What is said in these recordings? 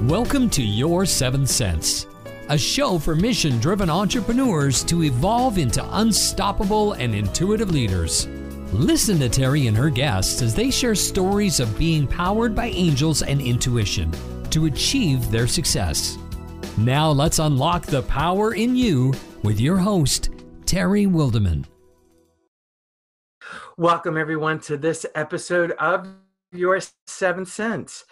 Welcome to Your Seventh Sense, a show for mission-driven entrepreneurs to evolve into unstoppable and intuitive leaders. Listen to Terry and her guests as they share stories of being powered by angels and intuition to achieve their success. Now let's unlock the power in you with your host, Terry Wildeman. Welcome everyone to this episode of Your Seventh Sense,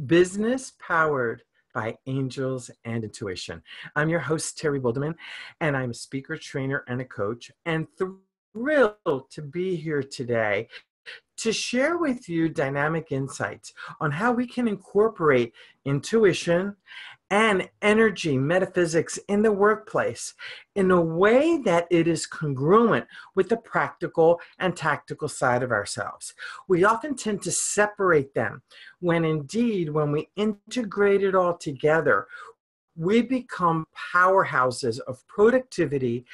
business powered by angels and intuition. I'm your host, Terry Wildeman, and I'm a speaker, trainer, and a coach, and thrilled to be here today to share with you dynamic insights on how we can incorporate intuition and energy metaphysics in the workplace in a way that it is congruent with the practical and tactical side of ourselves. We often tend to separate them when indeed, when we integrate it all together, we become powerhouses of productivity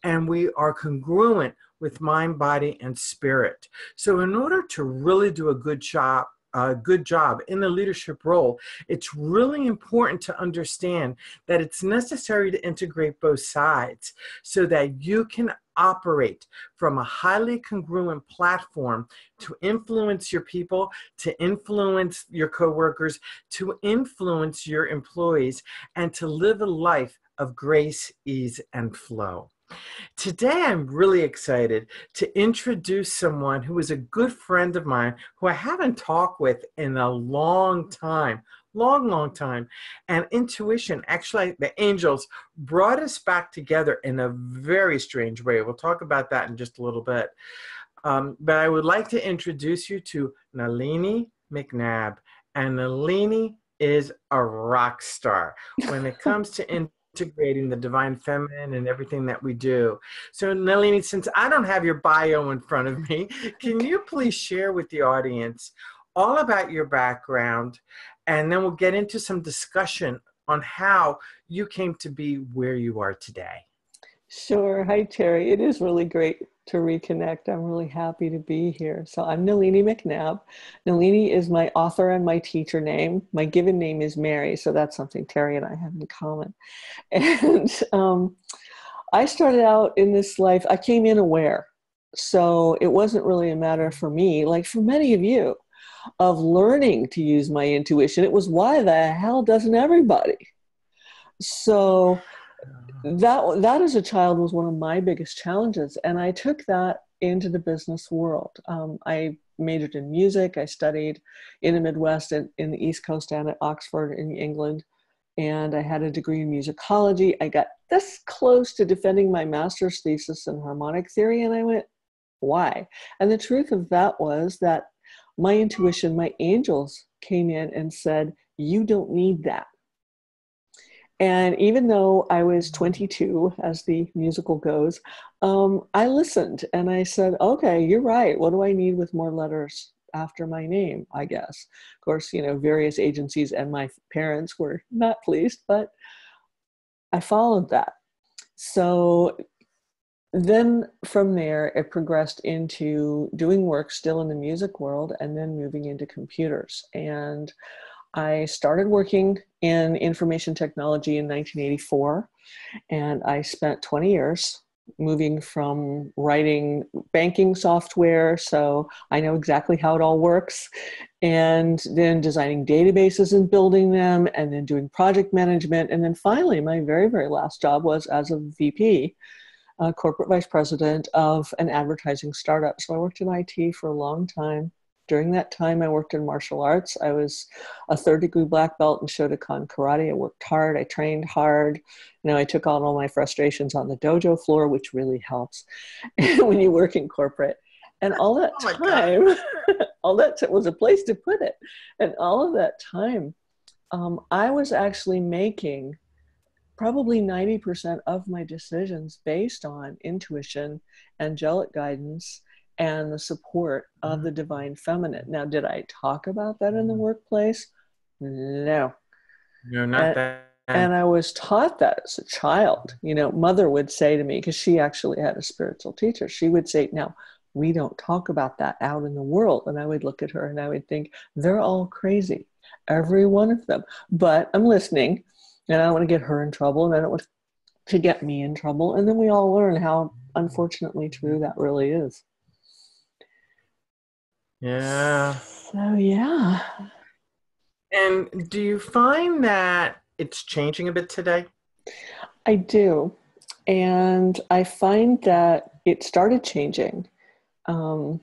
and we are congruent with mind, body, and spirit. So in order to really do a good job in the leadership role, it's really important to understand that it's necessary to integrate both sides so that you can operate from a highly congruent platform to influence your people, to influence your coworkers, to influence your employees, and to live a life of grace, ease, and flow. Today, I'm really excited to introduce someone who is a good friend of mine who I haven't talked with in a long time, long time. And intuition, actually, the angels brought us back together in a very strange way. We'll talk about that in just a little bit. But I would like to introduce you to Nalini MacNabb. And Nalini is a rock star when it comes to integrating the divine feminine and everything that we do. So Nalini, since I don't have your bio in front of me, can you please share with the audience all about your background, and then we'll get into some discussion on how you came to be where you are today. Sure. Hi, Terry. It is really great to reconnect. I'm really happy to be here. So I'm Nalini MacNabb. Nalini is my author and my teacher name. My given name is Mary, so that's something Terry and I have in common. And I started out in this life, I came in aware. So it wasn't really a matter for me, like for many of you, of learning to use my intuition. It was, why the hell doesn't everybody? So that as a child was one of my biggest challenges. And I took that into the business world. I majored in music. I studied in the Midwest and in the East Coast and at Oxford in England. And I had a degree in musicology. I got this close to defending my master's thesis in harmonic theory. And I went, why? And the truth of that was that my intuition, my angels came in and said, you don't need that. And even though I was 22, as the musical goes, I listened and I said, okay, you're right. What do I need with more letters after my name, I guess? Of course, various agencies and my parents were not pleased, but I followed that. So then from there, it progressed into doing work still in the music world and then moving into computers. And I started working in information technology in 1984, and I spent 20 years moving from writing banking software, so I know exactly how it all works, and then designing databases and building them, and then doing project management. And then finally, my very, very last job was as a VP, corporate vice president of an advertising startup. So I worked in IT for a long time. During that time, I worked in martial arts. I was a third-degree black belt in Shotokan karate. I worked hard. I trained hard. I took on all my frustrations on the dojo floor, which really helps when you work in corporate. And all that time, all that was a place to put it. And all of that time, I was actually making probably 90% of my decisions based on intuition, angelic guidance, and the support of the divine feminine. Now, did I talk about that in the workplace? No. No, not that. And I was taught that as a child. Mother would say to me, because she actually had a spiritual teacher, she would say, now, we don't talk about that out in the world. And I would look at her and I would think, they're all crazy, every one of them. But I'm listening, and I don't want to get her in trouble, and I don't want to get me in trouble. And then we all learn how unfortunately true that really is. Yeah. So, yeah. And do you find that it's changing a bit today? I do. And I find that it started changing. In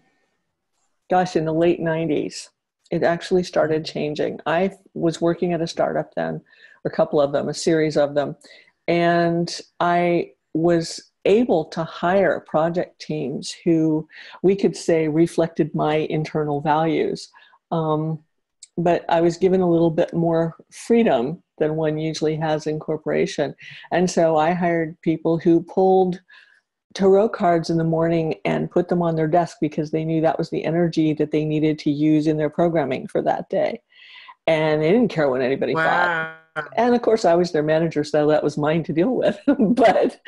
the late 90s, it actually started changing. I was working at a startup then, a couple of them, a series of them. And I was able to hire project teams who we could say reflected my internal values. But I was given a little bit more freedom than one usually has in corporation. And so I hired people who pulled tarot cards in the morning and put them on their desk because they knew that was the energy that they needed to use in their programming for that day. And they didn't care what anybody thought. And of course, I was their manager, so that was mine to deal with. But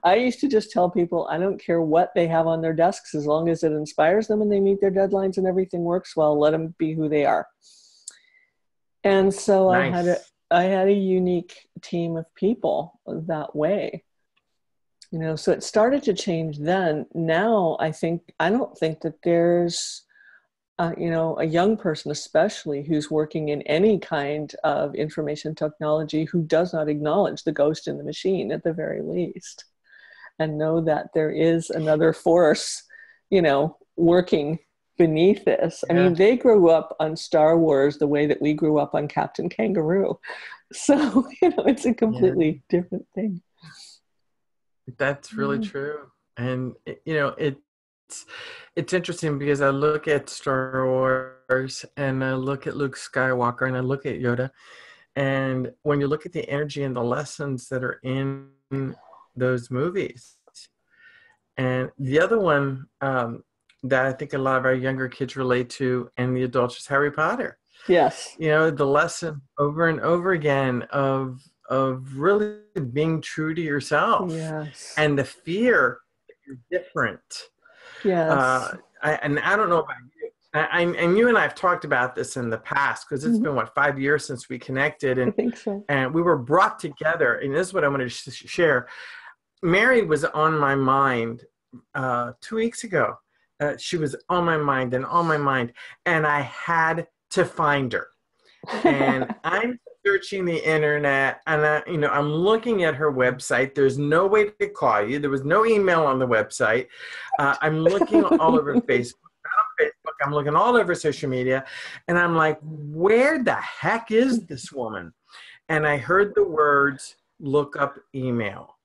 I used to just tell people, I don't care what they have on their desks, as long as it inspires them and they meet their deadlines and everything works well, let them be who they are. And so Nice. I had a unique team of people that way. So it started to change then. Now, I don't think that there's a young person especially who's working in any kind of information technology who does not acknowledge the ghost in the machine at the very least, and know that there is another force, working beneath this. Yeah. I mean, they grew up on Star Wars the way that we grew up on Captain Kangaroo. So, it's a completely different thing. That's really true. And, it's interesting because I look at Star Wars and I look at Luke Skywalker and I look at Yoda. And when you look at the energy and the lessons that are in those movies, and the other one that I think a lot of our younger kids relate to and the adults is Harry Potter. Yes. The lesson over and over again of really being true to yourself. Yes. And the fear that you're different. Yes. And I don't know about you. And you and I have talked about this in the past because it's been 5 years since we connected, and I think so. And we were brought together. And this is what I wanted to share. Mary was on my mind 2 weeks ago. She was on my mind, and I had to find her. And I'm searching the internet, and I'm looking at her website. There's no way to call you. There was no email on the website. I'm looking all over Facebook. I'm looking all over social media, and I'm like, where the heck is this woman? And I heard the words, look up email.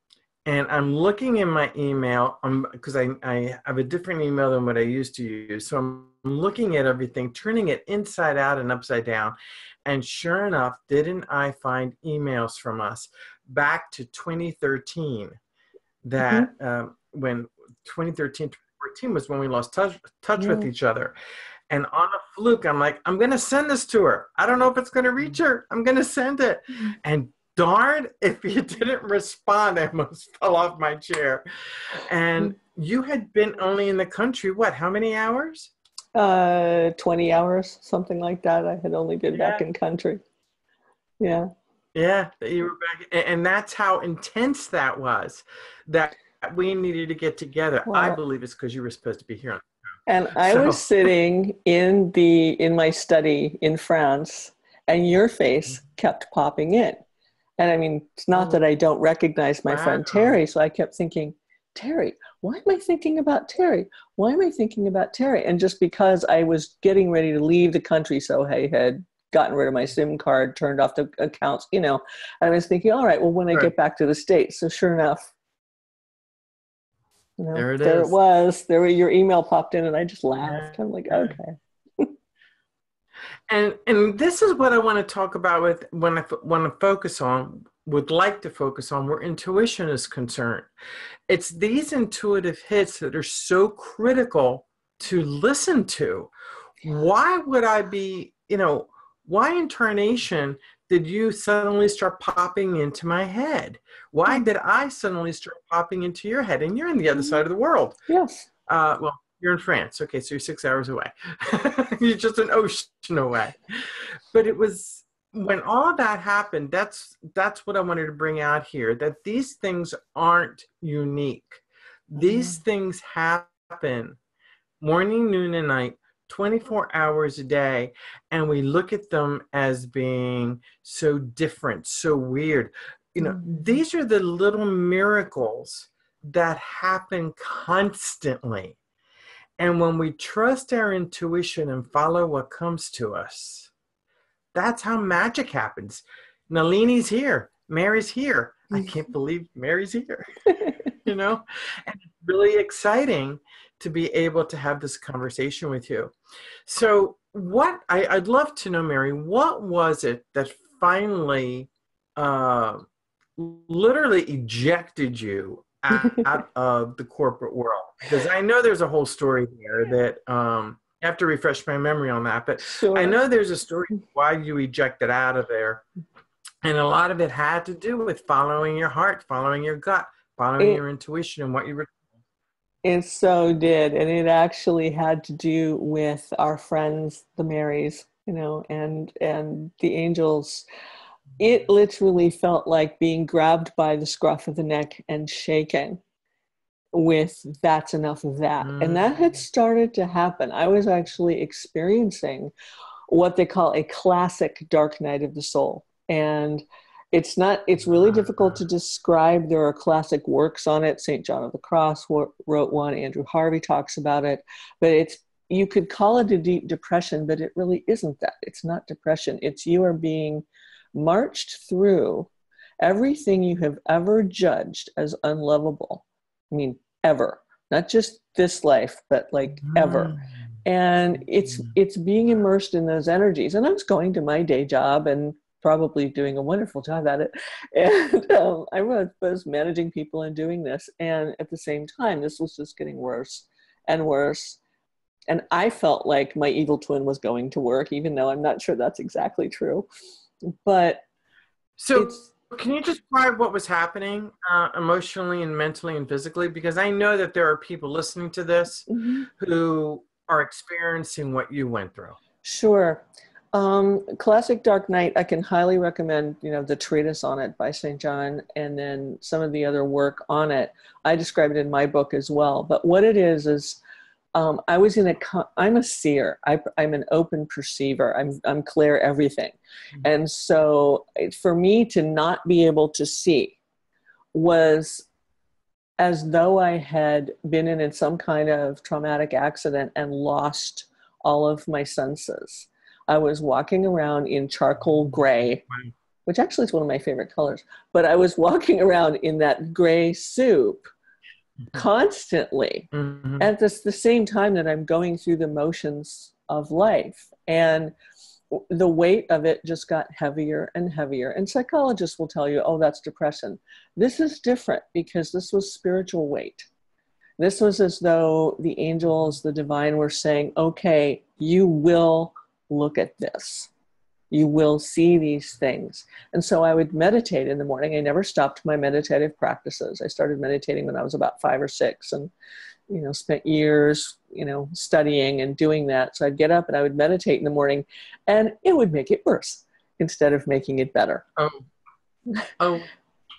And I'm looking in my email because I have a different email than what I used to use. So I'm looking at everything, turning it inside out and upside down. And sure enough, didn't I find emails from us back to 2013 that when 2013, 2014 was when we lost touch with each other. And on a fluke, I'm like, I'm going to send this to her. I don't know if it's going to reach her. I'm going to send it. And darn, if you didn't respond, I almost fell off my chair. And you had been only in the country, what, how many hours? 20 hours, something like that. I had only been back in country. Yeah. Yeah, you were back. And that's how intense that was, that we needed to get together. Well, I believe it's because you were supposed to be here. And I was sitting in my study in France, and your face kept popping in. And I mean, it's not that I don't recognize my friend Terry. So I kept thinking, Terry, why am I thinking about Terry? Why am I thinking about Terry? And just because I was getting ready to leave the country, so I had gotten rid of my SIM card, turned off the accounts, I was thinking, all right, well, when I get back to the States. So sure enough, there it was. Your email popped in and I just laughed. I'm like, okay. And this is what I want to talk about with when I want to focus on, would like to focus on where intuition is concerned. It's these intuitive hits that are so critical to listen to. Why would I be, why incarnation did you suddenly start popping into my head? Why did I suddenly start popping into your head? And you're on the other side of the world. Yes. Well, you're in France. Okay, so you're 6 hours away. You're just an ocean away. But it was when all of that happened, that's what I wanted to bring out here, that these things aren't unique. These things happen morning, noon, and night, 24 hours a day, and we look at them as being so different, so weird. These are the little miracles that happen constantly. And when we trust our intuition and follow what comes to us, that's how magic happens. Nalini's here. Mary's here. I can't believe Mary's here. And it's really exciting to be able to have this conversation with you. So I'd love to know, Mary, what was it that finally literally ejected you out of the corporate world? Because I know there's a whole story there that I have to refresh my memory on that, but Sure. I know there's a story why you ejected out of there. And a lot of it had to do with following your heart, following your gut, following your intuition and what you were. It so did. And it actually had to do with our friends, the Marys, and the angels. It literally felt like being grabbed by the scruff of the neck and shaken with that's enough of that. And that had started to happen. I was actually experiencing what they call a classic dark night of the soul. And it's really difficult to describe. There are classic works on it. St. John of the Cross wrote one. Andrew Harvey talks about it. But you could call it a deep depression, but it really isn't that. It's not depression. It's you are being marched through everything you have ever judged as unlovable. I mean, ever. Not just this life, but like ever. And it's being immersed in those energies. And I was going to my day job and probably doing a wonderful job at it. And I was managing people and doing this. And at the same time, this was just getting worse and worse. And I felt like my evil twin was going to work, even though I'm not sure that's exactly true. But so can you describe what was happening emotionally and mentally and physically? Because I know that there are people listening to this who are experiencing what you went through. Sure. Classic Dark Night, I can highly recommend, the treatise on it by St. John, and then some of the other work on it. I describe it in my book as well. But what it is I'm a seer. I'm an open perceiver. I'm clear everything. And so for me to not be able to see was as though I had been in some kind of traumatic accident and lost all of my senses. I was walking around in charcoal gray, which actually is one of my favorite colors, but I was walking around in that gray soup constantly at the same time that I'm going through the motions of life. And the weight of it just got heavier and heavier. And psychologists will tell you, oh, that's depression. This is different because this was spiritual weight. This was as though the angels, the divine, were saying, okay, you will look at this. You will see these things. And so I would meditate in the morning. I never stopped my meditative practices. I started meditating when I was about 5 or 6 and, spent years, studying and doing that. So I'd get up and I would meditate in the morning and it would make it worse instead of making it better. Oh.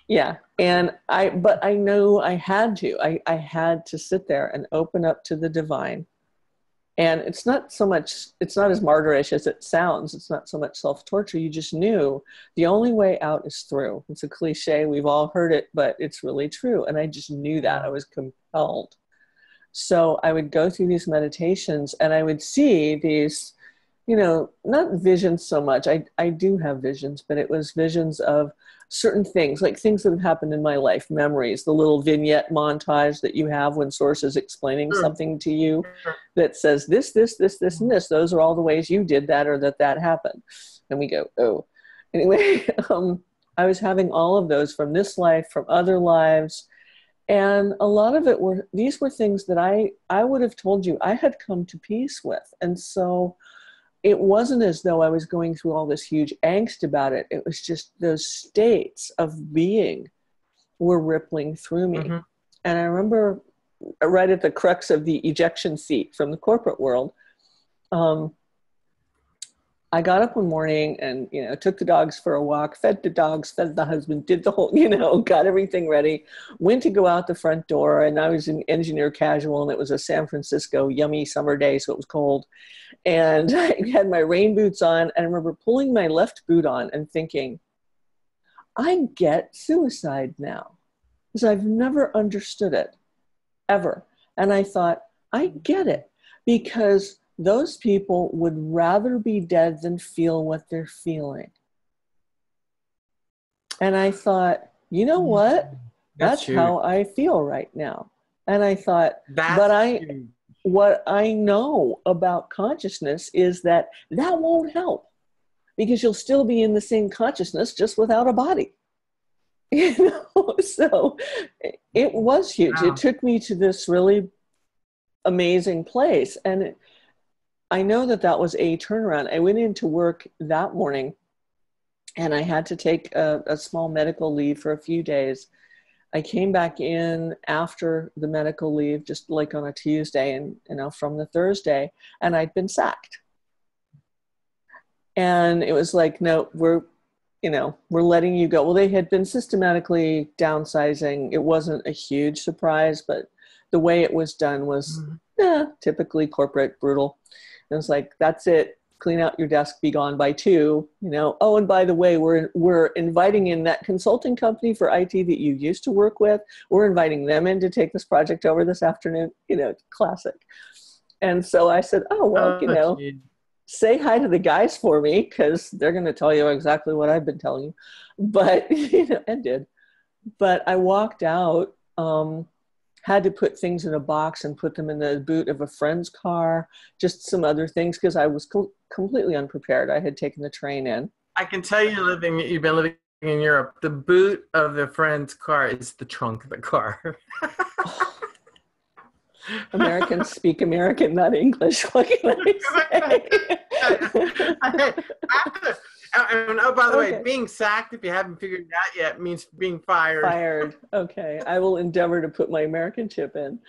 Yeah. But I know I had to. I had to sit there and open up to the divine. And it's not as martyrish as it sounds. It's not so much self-torture. You just knew the only way out is through. It's a cliche. We've all heard it, but it's really true. And I just knew that. I was compelled. So I would go through these meditations and I would see these, not visions so much. I do have visions, but it was visions of certain things, like things that have happened in my life, memories, the little vignette montage that you have when Source is explaining something to you that says this, and this. Those are all the ways you did that or that happened. And we go, oh. Anyway, I was having all of those from this life, from other lives. And a lot of it these were things that I would have told you I had come to peace with. And so it wasn't as though I was going through all this huge angst about it. It was just those states of being were rippling through me. And I remember right at the crux of the ejection seat from the corporate world. I got up one morning and, took the dogs for a walk, fed the dogs, fed the husband, did the whole, got everything ready, went to go out the front door, and I was in engineer casual, and it was a San Francisco yummy summer day, so it was cold. And I had my rain boots on, and I remember pulling my left boot on and thinking, I get suicide now, because I've never understood it, ever. And I thought, I get it, because those people would rather be dead than feel what they're feeling. And I thought, you know what? That's how I feel right now. And I thought, what I know about consciousness is that won't help, because you'll still be in the same consciousness, just without a body. So it was huge. Wow. It took me to this really amazing place. And I know that was a turnaround. I went into work that morning, and I had to take a small medical leave for a few days. I came back in after the medical leave, just like on a Tuesday, and from the Thursday, and I'd been sacked. And it was like, no, we're letting you go. Well, they had been systematically downsizing. It wasn't a huge surprise, but the way it was done was typically corporate, brutal. And it's like, that's it. Clean out your desk, be gone by 2, Oh, and by the way, we're inviting in that consulting company for IT that you used to work with. We're inviting them in to take this project over this afternoon, classic. And so I said, oh, well, say hi to the guys for me, because they're going to tell you exactly what I've been telling you. But, and did. But I walked out, had to put things in a box and put them in the boot of a friend's car, just some other things, because I was completely unprepared. I had taken the train in. I can tell you've been living in Europe. The boot of the friend's car is the trunk of the car. Americans speak American, not English. What can I say? Oh, by the way, being sacked, if you haven't figured it out yet, means being fired. Fired. Okay. I will endeavor to put my American chip in.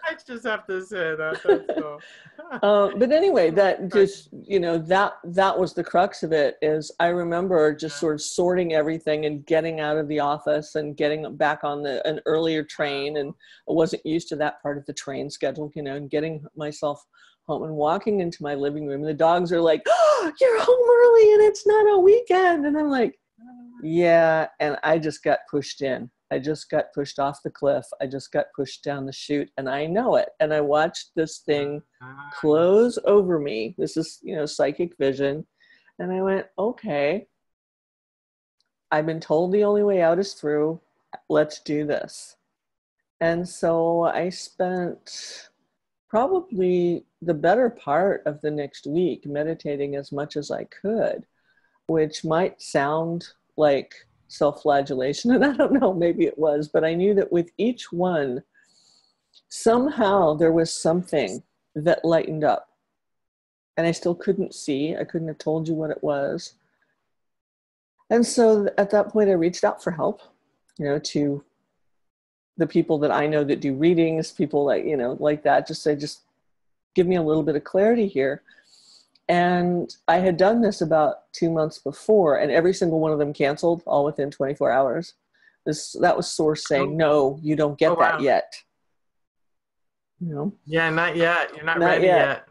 I just have to say that. That's all. But anyway, that just, that was the crux of it. Is I remember just sort of sorting everything and getting out of the office and getting back on an earlier train. And I wasn't used to that part of the train schedule, and getting myself home and walking into my living room. And the dogs are like, oh, you're home early and it's not a weekend. And I'm like, yeah. And I just got pushed in. I just got pushed off the cliff. I just got pushed down the chute, and I know it. And I watched this thing close over me. This is, psychic vision. And I went, okay, I've been told the only way out is through. Let's do this. And so I spent probably the better part of the next week meditating as much as I could, which might sound like self-flagellation, and I don't know, maybe it was, but I knew that with each one, somehow there was something that lightened up, and I still couldn't see. I couldn't have told you what it was. And so at that point, I reached out for help, to the people that I know that do readings, people like, like that, just give me a little bit of clarity here. And I had done this about 2 months before, and every single one of them canceled, all within 24 hours. That was source saying, no, you don't get that yet. Yeah, not yet. You're not ready yet.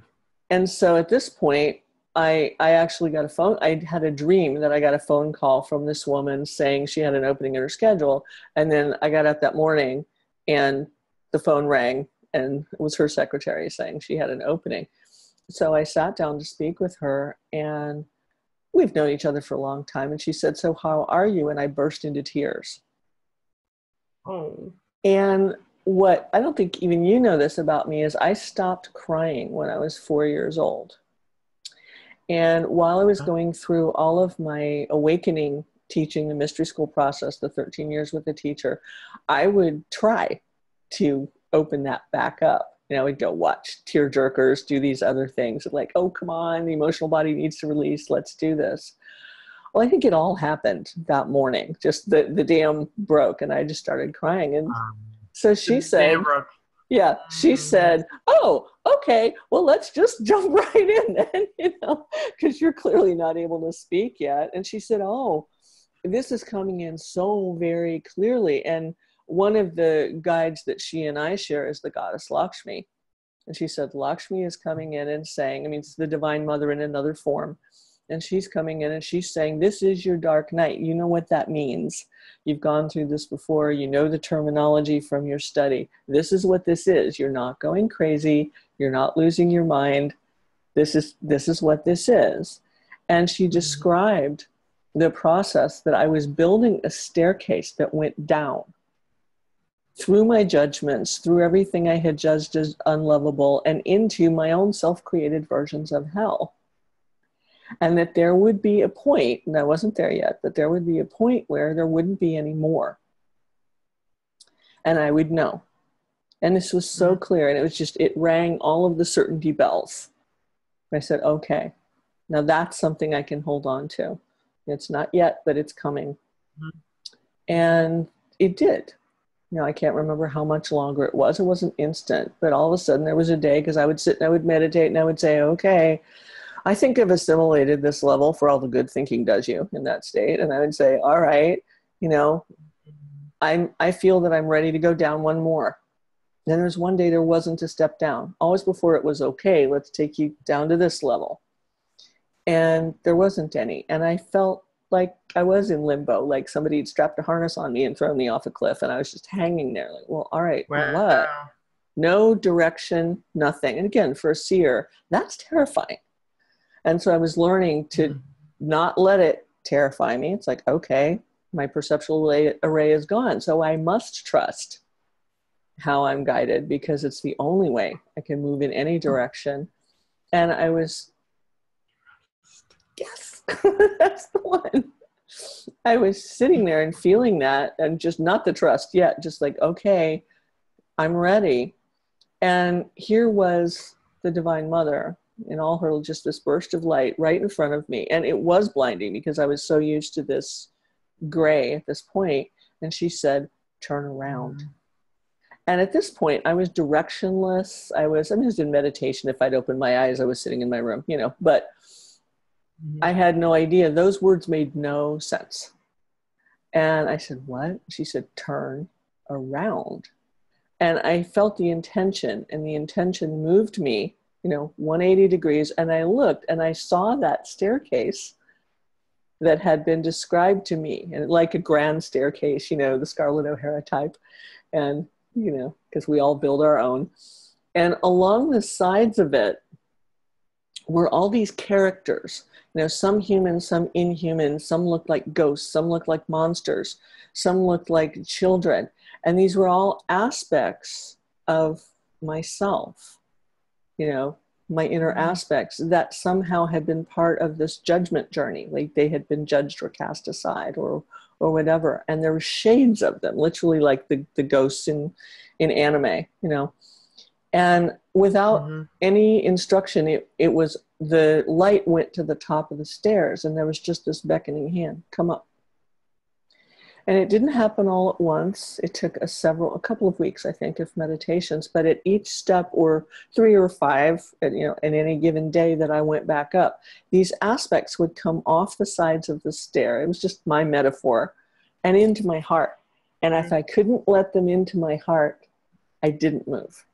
And so at this point, I actually got a phone. I had a dream that I got a phone call from this woman saying she had an opening in her schedule. And then I got up that morning and the phone rang, and it was her secretary saying she had an opening. So I sat down to speak with her, and we've known each other for a long time. And she said, so how are you? And I burst into tears. Oh. And what I don't think even you know this about me is I stopped crying when I was 4 years old. And while I was going through all of my awakening, teaching the mystery school process, the 13 years with the teacher, I would try to open that back up. We'd go watch tear jerkers, do these other things like, oh, come on, the emotional body needs to release. Let's do this. Well, I think it all happened that morning. Just the dam broke, and I just started crying. And So she said, yeah, she said, oh, okay, well, let's just jump right in then, because you're clearly not able to speak yet. And she said, oh, this is coming in so very clearly. And one of the guides that she and I share is the goddess Lakshmi. And she said, Lakshmi is coming in and saying, I mean, it's the divine mother in another form. And she's coming in and she's saying, this is your dark night. You know what that means. You've gone through this before. You know the terminology from your study. This is what this is. You're not going crazy. You're not losing your mind. This is what this is. And she described the process that I was building a staircase that went down through my judgments, through everything I had judged as unlovable, and into my own self-created versions of hell. And that there would be a point, and I wasn't there yet, but there would be a point where there wouldn't be any more. And I would know. And this was so clear, and it was just, it rang all of the certainty bells. I said, okay, now that's something I can hold on to. It's not yet, but it's coming. And it did. I can't remember how much longer it was. It wasn't instant, but all of a sudden there was a day, because I would sit and I would meditate and I would say, okay, I think I've assimilated this level, for all the good thinking does you in that state. And I would say, all right, I feel that I'm ready to go down one more. Then there's one day there wasn't a step down. Always before it was, okay, let's take you down to this level. And there wasn't any. And I felt like I was in limbo, like somebody had strapped a harness on me and thrown me off a cliff. And I was just hanging there like, well, all right, what? No direction, nothing. And again, for a seer, that's terrifying. And so I was learning to not let it terrify me. It's like, okay, my perceptual array is gone. So I must trust how I'm guided, because it's the only way I can move in any direction. And I was, yes, that's the one. I was sitting there and feeling that, and just not the trust yet, just like, okay, I'm ready. And here was the Divine Mother in all her, just this burst of light right in front of me. And it was blinding because I was so used to this gray at this point. And she said, turn around. And at this point, I was directionless. I was in meditation. If I'd opened my eyes, I was sitting in my room, but I had no idea. Those words made no sense. And I said, what? She said, turn around. And I felt the intention, and the intention moved me, 180 degrees. And I looked and I saw that staircase that had been described to me, and like a grand staircase, the Scarlett O'Hara type. And, because we all build our own. And along the sides of it were all these characters, some human, some inhuman, some looked like ghosts, some looked like monsters, some looked like children. And these were all aspects of myself, my inner aspects that somehow had been part of this judgment journey. Like they had been judged or cast aside or whatever. And there were shades of them, literally like the ghosts in anime, And without any instruction, it was, the light went to the top of the stairs, and there was just this beckoning hand, come up. And it didn't happen all at once. It took a couple of weeks, I think, of meditations, but at each step, or 3 or 5, in any given day that I went back up, these aspects would come off the sides of the stair. It was just my metaphor, and into my heart. And if I couldn't let them into my heart, I didn't move.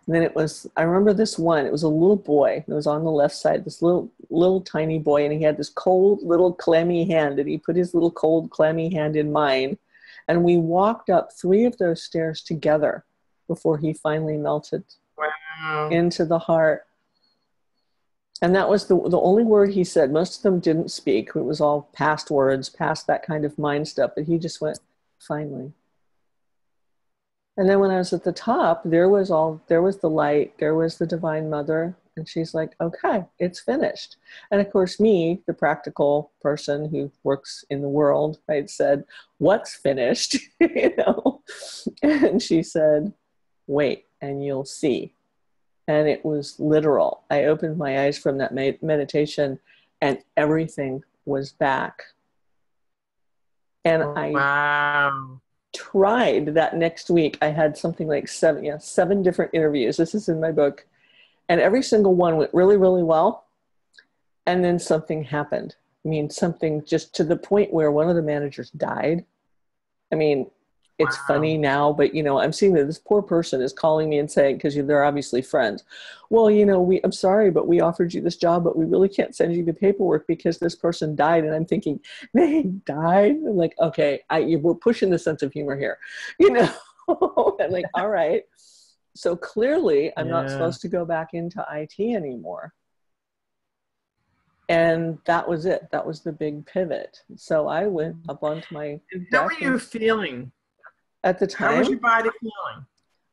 And then I remember this one, it was a little boy. It was on the left side, this little tiny boy, and he had this cold little clammy hand, and he put his little cold clammy hand in mine. And we walked up 3 of those stairs together before he finally melted into the heart. And that was the only word he said. Most of them didn't speak. It was all past words, past that kind of mind stuff. But he just went, finally. And then when I was at the top, there was the light, there was the Divine Mother, and she's like, okay, it's finished. And of course, me, the practical person who works in the world, right, said, what's finished? And she said, wait, and you'll see. And it was literal. I opened my eyes from that meditation, and everything was back. And wow. tried that next week. I had something like seven different interviews. This is in my book. And every single one went really, really well. And then something happened. I mean, something just to the point where one of the managers died. I mean, it's funny now, but, you know, I'm seeing that this poor person is calling me and saying, because they're obviously friends, well, you know, I'm sorry, but we offered you this job, but we really can't send you the paperwork because this person died. And I'm thinking, they died? I'm like, okay, we're pushing the sense of humor here, you know? I'm like, all right. So clearly I'm not supposed to go back into IT anymore. And that was it. That was the big pivot. So I went up onto my How were you feeling at the time? How was your body feeling?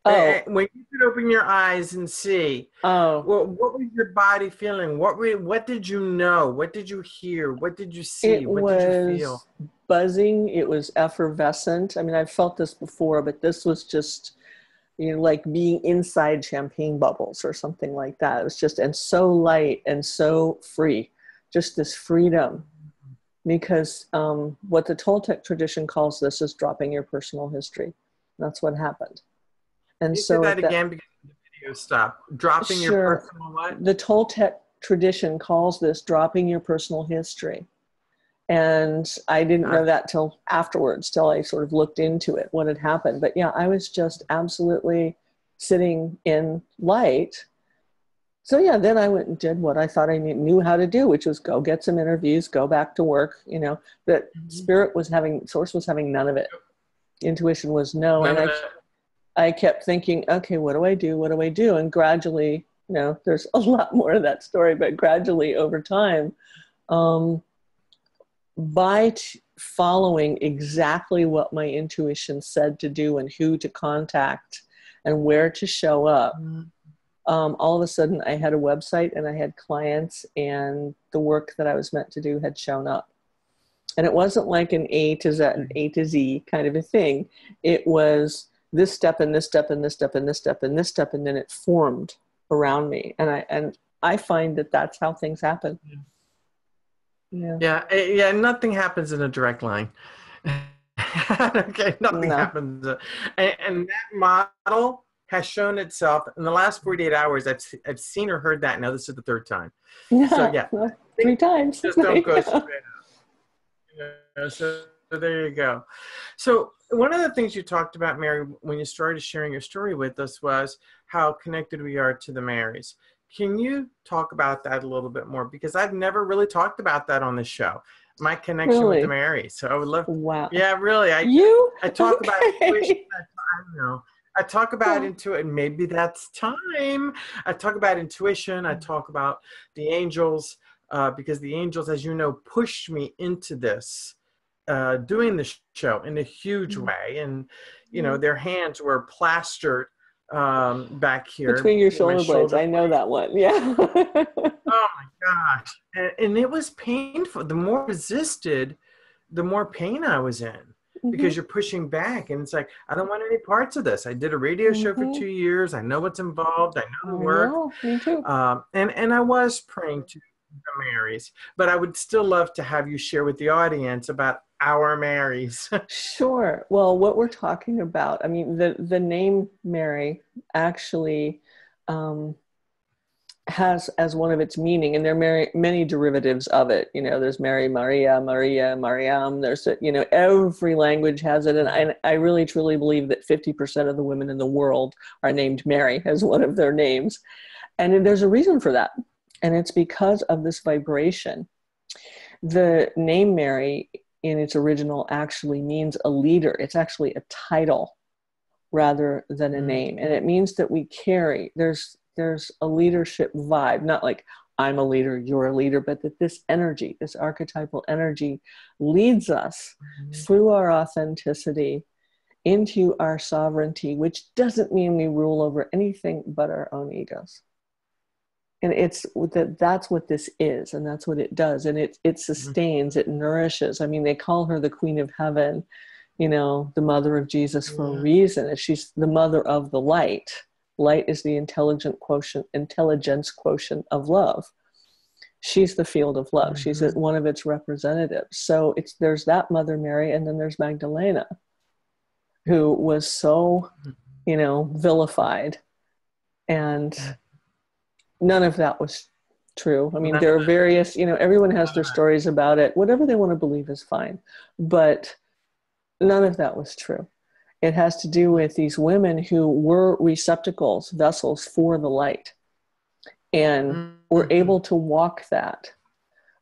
Oh, when you could open your eyes and see. Oh, well, what was your body feeling? What did you know? What did you hear? What did you see? What did you feel? Buzzing. It was effervescent. I mean, I've felt this before, but this was just, you know, like being inside champagne bubbles or something like that. It was just, and so light and so free, just this freedom. Because what the Toltec tradition calls this is dropping your personal history. That's what happened. And you so say that again because the video stopped. Dropping your personal what? The Toltec tradition calls this dropping your personal history. And I didn't know that till afterwards, till I sort of looked into it, what had happened. But yeah, I was just absolutely sitting in light. So yeah, then I went and did what I thought I knew how to do, which was go get some interviews, go back to work, you know, but source was having none of it. Intuition was no. And I kept thinking, okay, what do I do? What do I do? And gradually, you know, there's a lot more of that story, but gradually over time, by following exactly what my intuition said to do and who to contact and where to show up, all of a sudden I had a website and I had clients and the work that I was meant to do had shown up. And it wasn't like an A to Z kind of a thing. It was this step and this step and this step and this step and this step, and then it formed around me. And I find that that's how things happen. Yeah. Nothing happens in a direct line. Okay, nothing happens. And that model has shown itself in the last 48 hours. I've seen or heard that. Now this is the third time. So yeah, 3 times. Just don't go straight up. You know, so there you go. So one of the things you talked about, Mary, when you started sharing your story with us was how connected we are to the Marys. Can you talk about that a little bit more? Because I've never really talked about that on the show. My connection with the Marys. So I would love. Wow. Yeah, really. I talk about intuition. I know. I talk about intuition. Maybe that's time. I talk about intuition. I talk about the angels because the angels, as you know, pushed me into this, doing the show in a huge way. And, you know, their hands were plastered back here. Between your shoulder blades. I know that one. Yeah. Oh my gosh. And it was painful. The more resisted, the more pain I was in. Because you're pushing back and it's like, I don't want any parts of this. I did a radio show for 2 years. I know what's involved. I know the work. Me too. And I was praying to the Marys, but I would still love to have you share with the audience about our Marys. Sure. Well, what we're talking about, I mean, the name Mary actually has as one of its meaning, and there are many derivatives of it. You know, there's Mary, Maria, Mariam. There's, you know, every language has it. And I really truly believe that 50% of the women in the world are named Mary as one of their names. And there's a reason for that. And it's because of this vibration. The name Mary in its original actually means a leader. It's actually a title rather than a name. And it means that we carry, there's a leadership vibe, not like I'm a leader, you're a leader, but that this energy, this archetypal energy leads us through our authenticity into our sovereignty, which doesn't mean we rule over anything but our own egos. And that's what this is, and that's what it does. And it sustains, it nourishes. I mean, they call her the Queen of Heaven, you know, the mother of Jesus for a reason. She's the mother of the light. Light is the intelligence quotient of love. She's the field of love. She's one of its representatives. So there's that Mother Mary, and then there's Magdalena. who was so, vilified. And none of that was true. I mean, there are various, everyone has their stories about it. Whatever they want to believe is fine. But none of that was true. It has to do with these women who were receptacles, vessels for the light, and were able to walk that,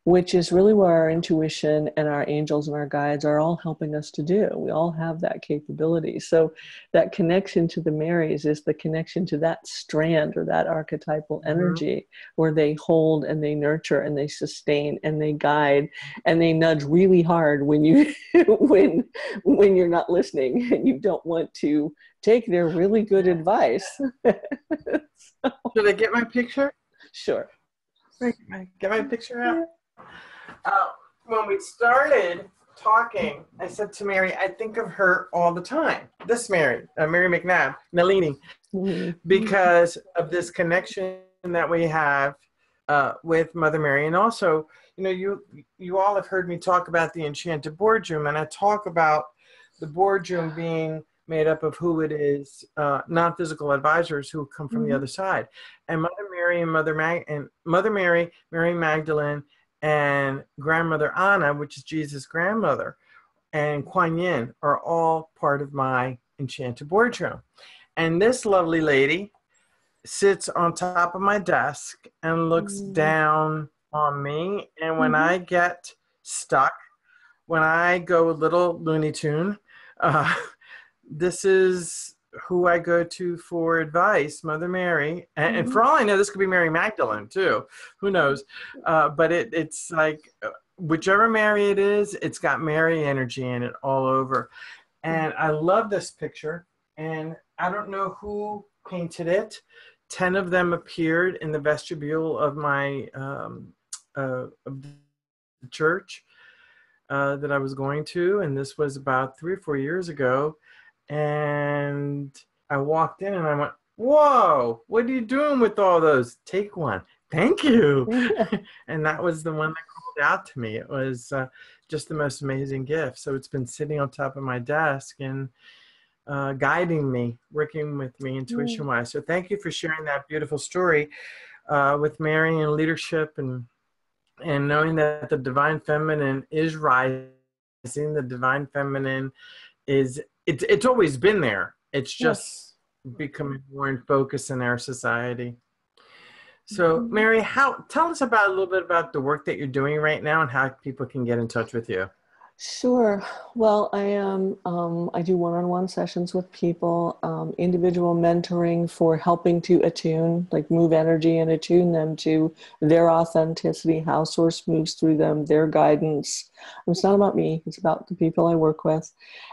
which is really what our intuition and our angels and our guides are all helping us to do. We all have that capability. So that connection to the Marys is the connection to that strand or that archetypal energy where they hold and they nurture and they sustain and they guide and they nudge really hard when you when you're not listening and you don't want to take their really good advice. Should I get my picture? Sure. Get my picture out? When we started talking, I said to Mary, I think of her all the time. This Mary MacNabb, Nalini, because of this connection that we have with Mother Mary. And also, you all have heard me talk about the Enchanted Boardroom, and I talk about the boardroom being made up of who it is, non-physical advisors who come from the other side. And Mother Mary and Mother Mary, Mary Magdalene, and Grandmother Anna, which is Jesus' grandmother, and Kuan Yin are all part of my Enchanted Boardroom. And this lovely lady sits on top of my desk and looks down on me. And when I get stuck, when I go a little Looney Tune, this is who I go to for advice, Mother Mary. And for all I know, this could be Mary Magdalene too. Who knows? But it's like, whichever Mary it is, it's got Mary energy in it all over. And I love this picture. And I don't know who painted it. 10 of them appeared in the vestibule of my of the church that I was going to. And this was about 3 or 4 years ago. And I walked in and I went, whoa, what are you doing with all those? Take one. Thank you. And that was the one that called out to me. It was just the most amazing gift. So it's been sitting on top of my desk and guiding me, working with me intuition-wise. So thank you for sharing that beautiful story with Mary and leadership and knowing that the Divine Feminine is rising. The Divine Feminine is... It's always been there. It's just becoming more in focus in our society. So, Mary, tell us a little bit about the work that you're doing right now and how people can get in touch with you. Sure. Well, I do one-on-one sessions with people, individual mentoring for helping to attune, like move energy and attune them to their authenticity, how source moves through them, their guidance. It's not about me, it's about the people I work with.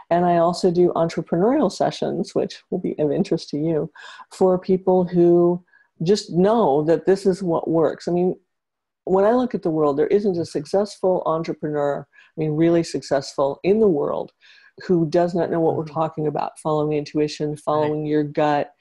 And I also do entrepreneurial sessions, which will be of interest to you, for people who just know that this is what works. I mean, when I look at the world, there isn't a successful entrepreneur, really successful in the world, who does not know what we're talking about, following intuition, following your gut.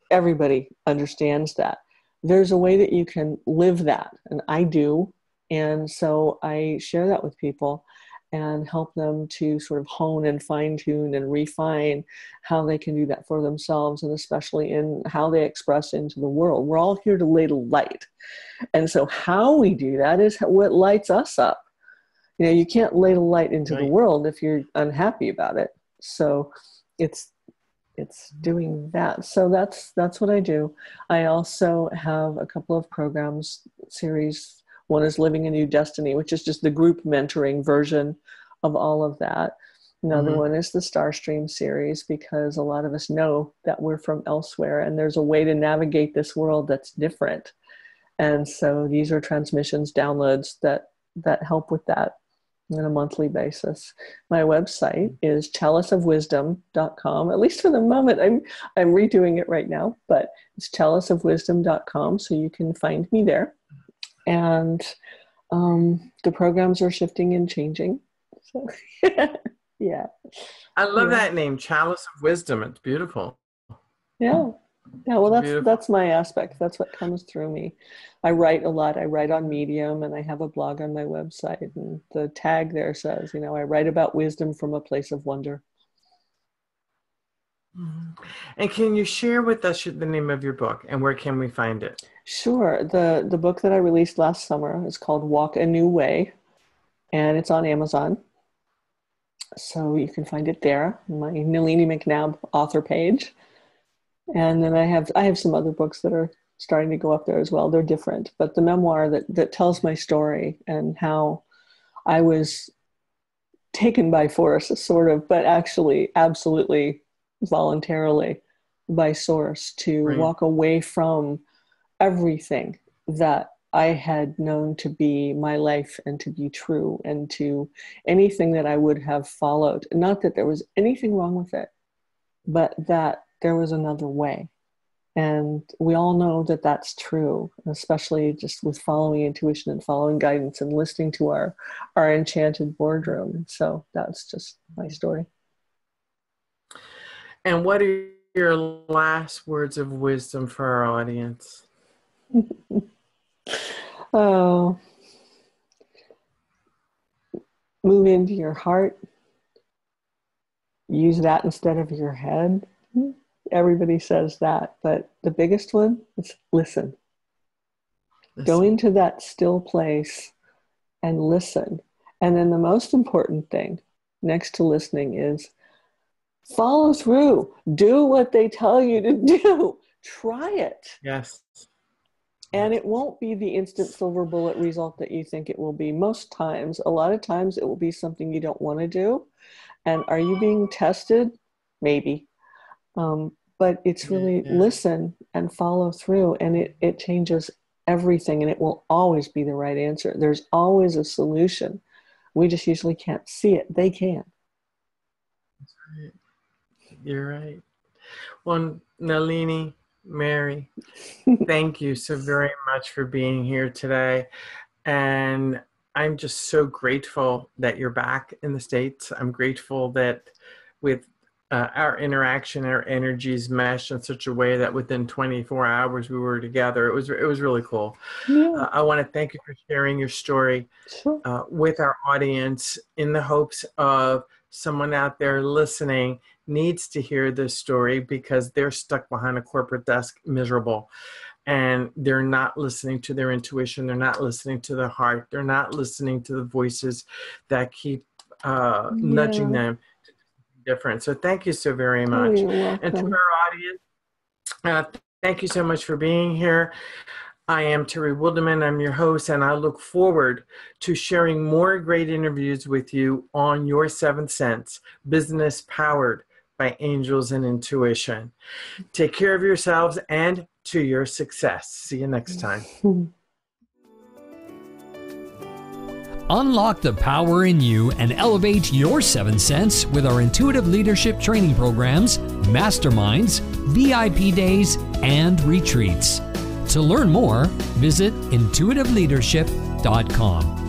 Everybody understands that. There's a way that you can live that, and I do. And so I share that with people and help them to sort of hone and fine-tune and refine how they can do that for themselves, and especially in how they express into the world. We're all here to ladle light. And so how we do that is what lights us up. You can't ladle light into the world if you're unhappy about it. So it's doing that. So that's what I do. I also have a couple of programs, series. One is Living a New Destiny, which is just the group mentoring version of all of that. Another one is the Starstream series, because a lot of us know that we're from elsewhere and there's a way to navigate this world that's different. And so these are transmissions, downloads that help with that on a monthly basis. My website is chaliceofwisdom.com. At least for the moment, I'm redoing it right now, but it's chaliceofwisdom.com, so you can find me there. And the programs are shifting and changing. So yeah. I love that name, Chalice of Wisdom. It's beautiful. Yeah. Yeah, well, that's my aspect. That's what comes through me. I write a lot. I write on Medium, and I have a blog on my website. And the tag there says, I write about wisdom from a place of wonder. Mhm. And can you share with us the name of your book and where can we find it? Sure. The book that I released last summer is called Walk a New Way, and it's on Amazon. So you can find it there, my Nalini MacNabb author page. And then I have some other books that are starting to go up there as well. They're different, but the memoir that tells my story and how I was taken by force, sort of, but actually absolutely voluntarily by source to Right. walk away from everything that I had known to be my life and to be true, and to anything that I would have followed. Not that there was anything wrong with it, but that there was another way. And we all know that that's true, especially just with following intuition and following guidance and listening to our enchanted boardroom. So that's just my story. And what are your last words of wisdom for our audience? Oh, move into your heart. Use that instead of your head. Everybody says that, but the biggest one is listen. Go into that still place and listen. And then the most important thing next to listening is follow through. Do what they tell you to do. Try it. Yes. And it won't be the instant silver bullet result that you think it will be. Most times, a lot of times it will be something you don't want to do. And are you being tested? Maybe. But it's really listen and follow through, and it changes everything, and it will always be the right answer. There's always a solution. We just usually can't see it. They can. That's right. You're right. Well, Nalini, Mary, thank you so very much for being here today. And I'm just so grateful that you're back in the States. I'm grateful that with our interaction, our energies meshed in such a way that within 24 hours we were together. It was really cool. Yeah. I want to thank you for sharing your story with our audience, in the hopes of someone out there listening needs to hear this story, because they're stuck behind a corporate desk miserable, and they're not listening to their intuition. They're not listening to their heart. They're not listening to the voices that keep nudging them different. So thank you so very much. You're welcome. And to our audience, thank you so much for being here. I am Terry Wilderman. I'm your host, and I look forward to sharing more great interviews with you on Your Seventh Sense, business powered by angels and intuition. Take care of yourselves and to your success. See you next time. Unlock the power in you and elevate your seventh sense with our intuitive leadership training programs, masterminds, VIP days, and retreats. To learn more, visit intuitiveleadership.com.